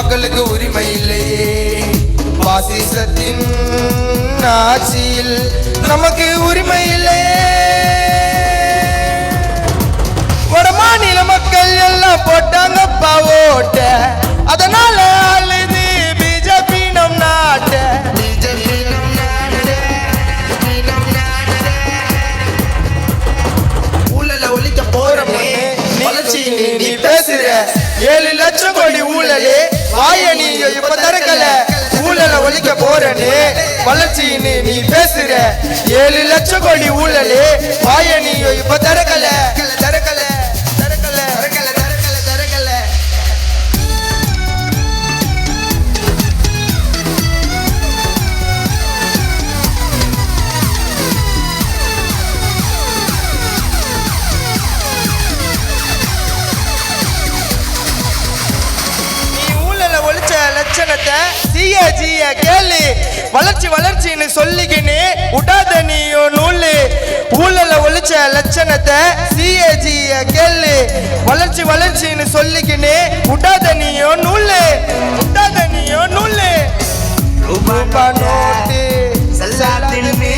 மக்களுக்கு உரிமை இல்லையே. பாசிசத்தின் ஆட்சியில் நமக்கு உரிமை இல்லையே. வட மாநில மக்கள் எல்லாம் போட்டாங்கப்பா ஓட்ட, அதனால அழுது பிஜேபி நம் நாட்ட. ஊழல ஒழிக்க போறமே வளர்ச்சி நீ பேசுற. 7 லட்சம் கோடி ஊழலே வாய நீ இப்ப தரக்கல. ஊழல ஒழிக்க போறனே வளர்ச்சி நீ பேசுற. 7 லட்சம் கோடி ஊழலே வாய நீ இப்ப தரக்கல. தரக்கல தரக்கல தரக்கல தரக்கல தரக்கல. லட்சணத்தை சிஏஜிய கேளு. வளர்ச்சி வளர்ச்சின்னு சொல்லிக்கின்னு விடாத நீயோ நூலு. ஊழல ஒழிச்ச லட்சணத்தை சிஏஜிய கேளு. வளர்ச்சி வளர்ச்சின்னு சொல்லிக்கின்னு விடாத நீயோ நூலு. விடாத நீயோ நூலு. ரூபா நோட்டு செல்லாதுன்னு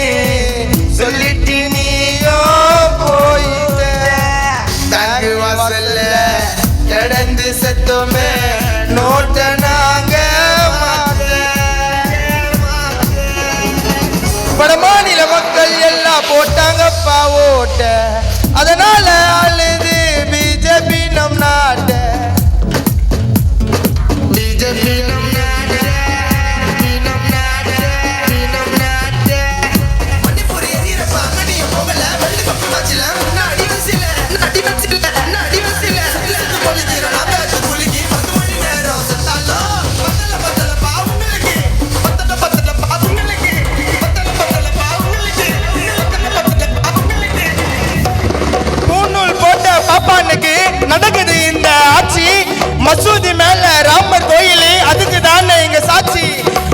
சொல்லிட்டு நீயோ போயிட்ட. தாங்கு வாசல்ல கடந்து செத்தோமே நோட்ட நாங்க. வட மாநில மக்கள் எல்லாம் போட்டாங்கப்பா ஓட்ட, அதனால அழுது பிஜேபி நம் நாட்ட. பிஜேபி நம் நாட்ட, நம் நாட்ட, நம் நாட்ட. மணிப்பூர் எதிரப்பா அங்கடிய போகல. வெள்ளி பக்கம் வச்சில முன்னாடி வசில நடி வச்சில நடி வசில பொலிஜிர நாகாச்சு குளிக்கி 10 மணி நேரம் செத்தாலோ. பத்தல பத்தல பாவுங்களுக்கு பத்தல பத்தல பாவுங்களுக்கு பத்தல பத்தல பாவுங்களுக்கு பத்தல பத்தல பாவுங்களுக்கு. பூநூல் போட்ட பாப்பானுக்கு நடக்குது இந்த ஆட்சி. மசூதி மேல ராமர் கோயில் அதுக்கு தானே இங்க சாட்சி.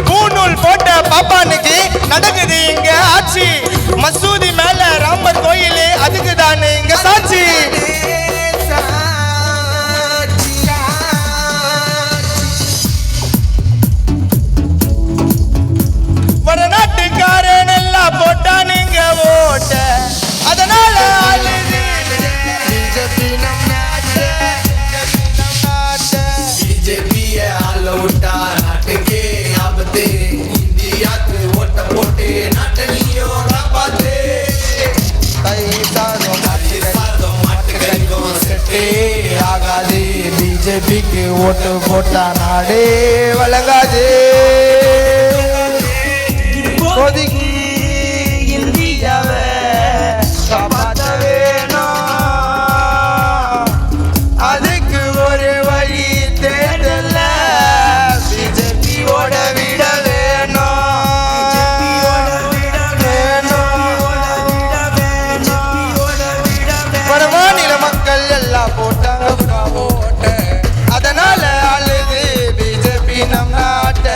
பூநூல் போட்ட பாப்பானுக்கு நடக்குது இங்க ஆட்சி. மசூதி மேல ராமர் கோயில் அதுக்கு தானே இங்க சாட்சி. வடநாட்டுக்காரன் எல்லாம் போட்டானுங்க ஓட்ட, அதனால அழுது பிஜேபி நம் நாட்ட. பிஜேபிய ஆள விட்டா நாட்டுக்கே ஆபத்து. இந்தியாவுக்கு ஓட்ட போட்டு நாட்டை நீயோ காப்பாத்து. மாட்டுக்கறிக்கும் செட்டே ஆகாது. பிஜேபிக்கு ஓட்டு போட்டா நாடே வழங்காது. இப்போதைக்கு இந்தியாவை காப்பாற்ற வேணும். அதுக்கு ஒரு வழி தேர்தல்ல பிஜேபி ஓட விட வேணும். வட மாநில மக்கள் எல்லாம் போட்டாங்க ஓட்ட, அதனால அழுது பிஜேபி நம் நாட்ட.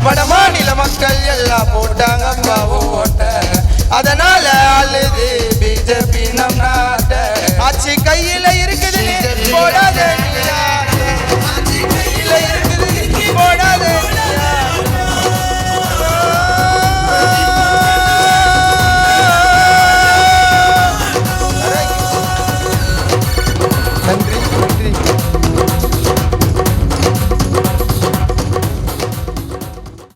வட மாநில மக்கள் எல்லாம் போட்டாங்க ஓட்ட, அதனால அழுது பிஜேபி